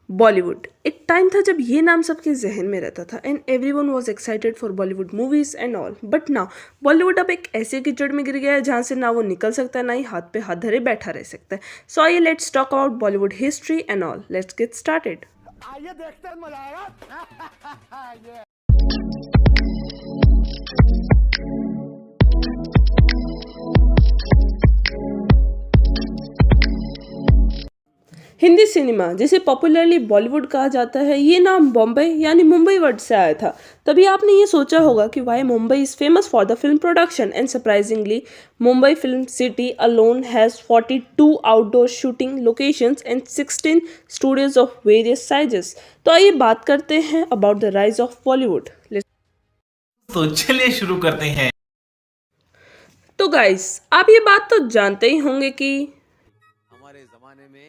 बॉलीवुड एक टाइम था जब ये नाम सबके जहन में रहता था and everyone was excited for Bollywood movies and all. But now Bollywood अब एक ऐसे कीचड़ में गिर गया है जहाँ से ना वो निकल सकता है ना ही हाथ पे हाथ धरे बैठा रह सकता है। सो आइए let's talk about Bollywood history and all. Let's get started. आइए देखते हैं, मजा आएगा। हिंदी सिनेमा जिसे पॉपुलरली बॉलीवुड कहा जाता है, ये नाम बॉम्बे यानी मुंबई वर्ड से आया था। तभी आपने ये सोचा होगा कि why Mumbai is famous for the film production and surprisingly Mumbai film city alone has 42 outdoor shooting locations and 16 studios of various sizes. तो आइए बात करते हैं about the rise of Bollywood. तो चलिए शुरू करते हैं। तो गाइस, आप ये बात तो जानते ही होंगे कि हमारे जमाने में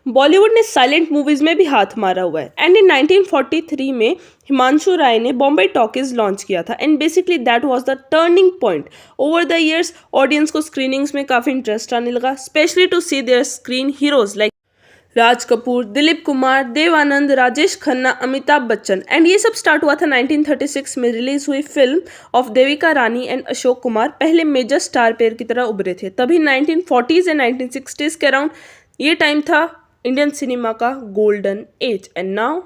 बॉलीवुड ने साइलेंट मूवीज में भी हाथ मारा हुआ है एंड इन 1943 में हिमांशु राय ने बॉम्बे टॉकीज लॉन्च किया था and basically that was the turning point. Over the years audience को स्क्रीनिंग्स में काफी इंटरेस्ट आने लगा, specially to see their screen heroes like Raj Kapoor, Dilip Kumar, Dev Anand, Rajesh Khanna, Amitabh Bachchan. And ये सब स्टार्ट हुआ था 1936 में रिलीज हुई film of Devika Rani and Ashok Kumar पहले मेजर स्टार पेयर की तरह उभरे थे। तभी 1940s एंड 1960s के अराउंड ये टाइम था इंडियन सिनेमा का गोल्डन एज। एंड नाउ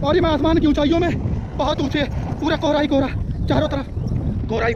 और ये मैं आसमान की ऊंचाइयों में बहुत ऊंचे, पूरा कोहरा ही कोहरा, चारों तरफ कोहरा ही।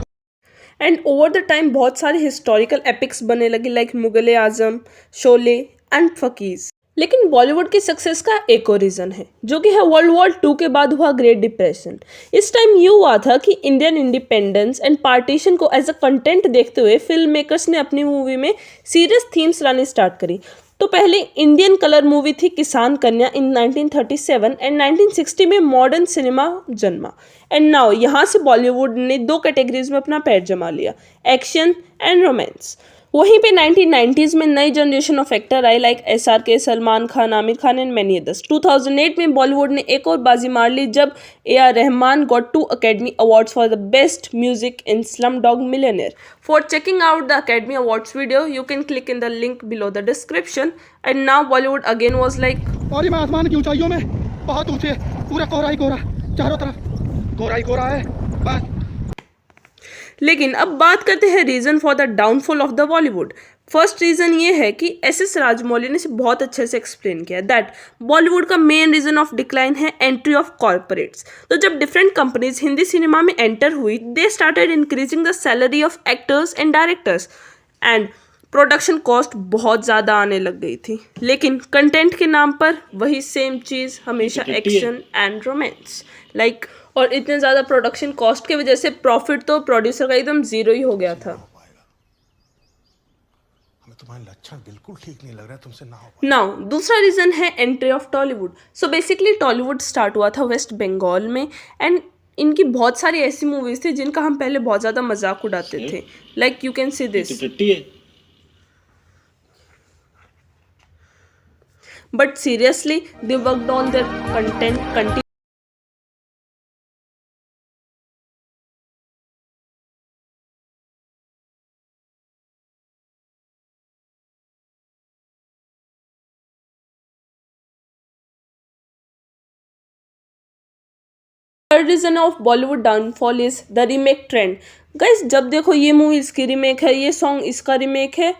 एंड ओवर द टाइम बहुत सारे हिस्टोरिकल एपिक्स बने लगे लाइक मुगल आजम, शोले एंड फकीज। लेकिन बॉलीवुड की सक्सेस का एक और रीजन है जो कि है वर्ल्ड वॉर 2 के बाद हुआ ग्रेट डिप्रेशन। इस टाइम ये हुआ था कि इंडियन इंडिपेंडेंस एंड पार्टीशन को एज अ कंटेंट देखते हुए फिल्म मेकर्स ने अपनी मूवी में सीरियस थीम्स लानी स्टार्ट करी। तो पहले इंडियन कलर मूवी थी किसान कन्या इन 1937 एंड 1960 में मॉडर्न सिनेमा जन्मा। एंड नाउ यहाँ से बॉलीवुड ने 2 कैटेगरीज में अपना पैर जमा लिया, एक्शन एंड रोमांस। वहीं पे 1990s में नई generation of actor I like SRK, Salman Khan, Aamir Khan and many others. 2008 में बॉलीवुड ने एक और बाजी मार ली जब AR Rahman got 2 academy awards for the best music in Slumdog millionaire. For checking out the academy awards video you can click in the link below the description. And now Bollywood again was like और ये मैं आसमान की ऊंचाइयों में बहुत ऊंचे, पूरा कोहरा ही कोहरा, चारों तरफ कोहरा ही कोहरा है बस। लेकिन अब बात करते हैं reason for the downfall of the Bollywood. First reason ये है कि SS राजमौली ने इसे बहुत अच्छे से एक्सप्लेन किया दैट बॉलीवुड का मेन रीजन ऑफ डिक्लाइन है एंट्री ऑफ कॉर्पोरेट्स। तो जब डिफरेंट कंपनीज हिंदी सिनेमा में एंटर हुई they started increasing the salary of actors and directors and production cost बहुत ज़्यादा आने लग गई थी। लेकिन कंटेंट के नाम पर वही सेम चीज़, हमेशा एक्शन एंड रोमांस लाइक। और इतने ज़्यादा प्रोडक्शन कॉस्ट की वजह से प्रॉफिट तो प्रोड्यूसर का एकदम ज़ीरो ही हो गया था। हमें तुम्हारे लक्षण बिल्कुल ठीक नहीं लग रहा है, तुमसे ना हो। नाउ दूसरा रीज़न है entry of Tollywood. So basically Tollywood start हुआ था वेस्ट बंगाल में एंड इनकी बहुत सारी ऐसी मूवीज़ थी जिनका हम पहले बहुत ज़्यादा मजाक उड़ाते थे like you can see this. But seriously, they worked on their content continuously. Third reason of Bollywood downfall is the remake trend. Guys, जब देखो ये मूवी इसकी रीमेक है, ये सॉन्ग इसका रीमेक है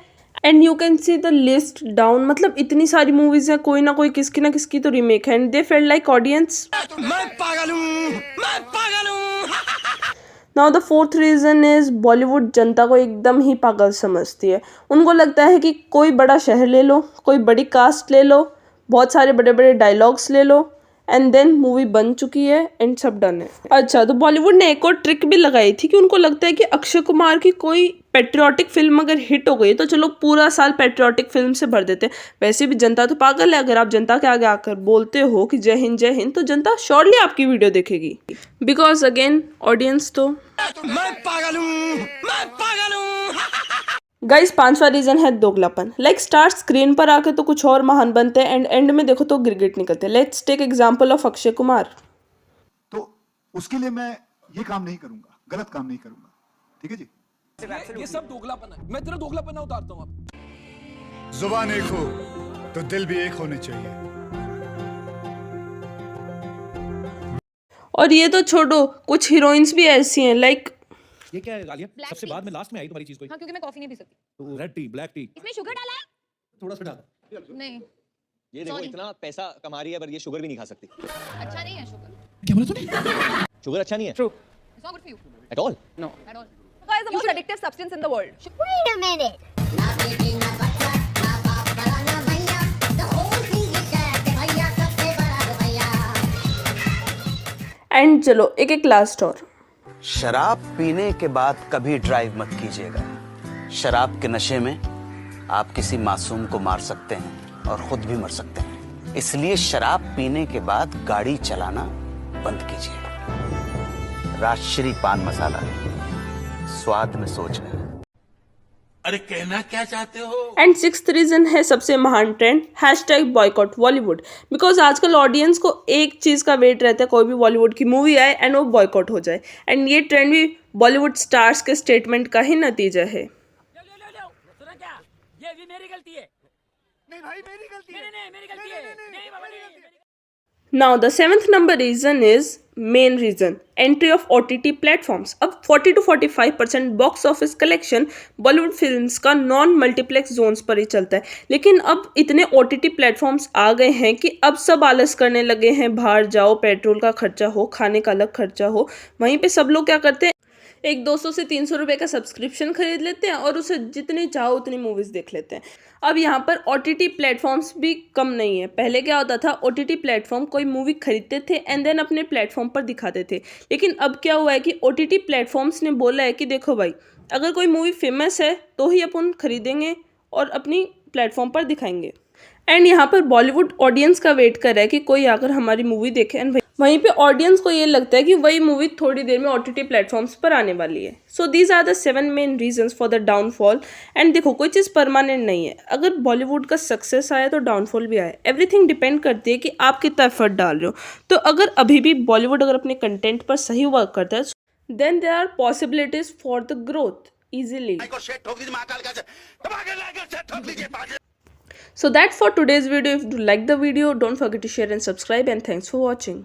and you can see the list down. मतलब इतनी सारी मूवीज हैं, कोई ना कोई किसकी ना किसकी तो रीमेक है and they felt like audience मैं पागल हूँ, मैं पागल हूँ। Now the fourth reason is Bollywood जनता को एकदम ही पागल समझती है। उनको लगता है कि कोई बड़ा शहर ले लो, कोई बड़ी कास्ट ले लो, बहुत सारे बड़े बड़े डायलॉग्स ले लो एंड देन मूवी बन चुकी है एंड सब डन है। अच्छा, तो बॉलीवुड ने एक और ट्रिक भी लगाई थी कि उनको लगता है कि अक्षय कुमार की कोई पेट्रियाटिक फिल्म अगर हिट हो गई तो चलो पूरा साल पेट्रियाटिक फिल्म से भर देते। वैसे भी जनता तो पागल है, अगर आप जनता के आगे आकर बोलते हो कि जय हिंद तो जनता श्योरली आपकी वीडियो देखेगी बिकॉज अगेन ऑडियंस तो मैं पागल हूँ, मैं पागल हूँ। गाइस, पांचवा रीजन है दोगलापन। लाइक स्टार स्क्रीन पर आके तो कुछ और महान बनते हैं एंड एंड में देखो तो गिरगिट निकलते हैं। Let's take example of Akshay Kumar. तो उसके लिए मैं ये काम नहीं करूंगा, गलत काम नहीं करूंगा, ठीक है जी। ये सब दोगलापन है, मैं तेरा दोगलापन उतारता हूँ अब। जुबान एक हो तो दिल भी एक होने चाहिए। और ये तो छोड़ो, कुछ हीरोइंस भी ऐसी हैं लाइक ये क्या है गालियाँ? Black सबसे tea। बाद में लास्ट में आई तुम्हारी चीज कोई। हाँ क्योंकि मैं कॉफी नहीं पी सकती। तो रेड टी, ब्लैक टी, इसमें शुगर डाला है? थोड़ा सा डाल। नहीं, ये देखो Sorry। इतना पैसा कमा रही है पर ये शुगर भी नहीं खा सकती। अच्छा नहीं है शुगर। क्या बोला तूने? शुगर अच्छा नहीं है True. It's not good for you at all. at all. Sugar is the most addictive substance in the world. Wait a minute. Na baby, na bachcha, na baap bada, na bhaiya. The whole thing is that bhaiya sabse bada bhaiya. And चलो एक last और। शराब पीने के बाद कभी drive मत कीजिएगा। शराब के नशे में आप किसी मासूम को मार सकते हैं और खुद भी मर सकते हैं। इसलिए शराब पीने के बाद गाड़ी चलाना बंद कीजिए। राजश्री पान मसाला, स्वाद में सोच है। अरे कहना क्या चाहते हो? एंड सिक्स्थ रीजन है सबसे महान trend, hashtag boycott Bollywood. Because आजकल ऑडियंस को एक चीज़ का वेट रहता है, कोई भी बॉलीवुड की मूवी आए एंड वो बॉयकॉट हो जाए। एंड ये ट्रेंड भी बॉलीवुड स्टार्स के स्टेटमेंट का ही नतीजा है। सुना क्या? ये भी मेरी गलती है। नहीं भाई मेरी गलती है। नहीं मेरी गलती है। नहीं बाबा नहीं। Now the seventh number reason is main reason, entry of OTT platforms. अब 40 to 45% box office collection Bollywood films का नॉन मल्टीप्लेक्स जोन्स पर ही चलता है। लेकिन अब इतने OTT प्लेटफॉर्म्स आ गए हैं कि अब सब आलस करने लगे हैं, बाहर जाओ, पेट्रोल का खर्चा हो, खाने का अलग खर्चा हो। वहीं पे सब लोग क्या करते हैं, एक 200 से 300 रुपये का सब्सक्रिप्शन खरीद लेते हैं और उसे जितनी चाहो उतनी मूवीज़ देख लेते हैं। अब यहाँ पर OTT प्लेटफॉर्म्स भी कम नहीं है। पहले क्या होता था, OTT प्लेटफॉर्म कोई मूवी खरीदते थे एंड देन अपने प्लेटफॉर्म पर दिखाते थे। लेकिन अब क्या हुआ है कि OTT प्लेटफॉर्म्स ने बोला है कि देखो भाई, अगर कोई मूवी फेमस है तो ही अपन खरीदेंगे और अपनी प्लेटफॉर्म पर दिखाएंगे। एंड यहाँ पर बॉलीवुड ऑडियंस का वेट कर रहा है कि कोई आकर हमारी मूवी देखे एंड वहीं पे ऑडियंस को ये लगता है कि वही मूवी थोड़ी देर में OTT प्लेटफॉर्म्स पर आने वाली है। So these are the 7 main reasons for the downfall. And देखो, कोई चीज़ परमानेंट नहीं है। अगर बॉलीवुड का सक्सेस आया तो डाउनफॉल भी आया। एवरीथिंग डिपेंड करती है कि आप कितना एफर्ट डाल रहे हो। तो अगर अभी भी बॉलीवुड अगर अपने कंटेंट पर सही वर्क करता है, then there are possibilities for the growth easily. So that's for today's video. If you like the video, don't forget to share and subscribe, and thanks for watching.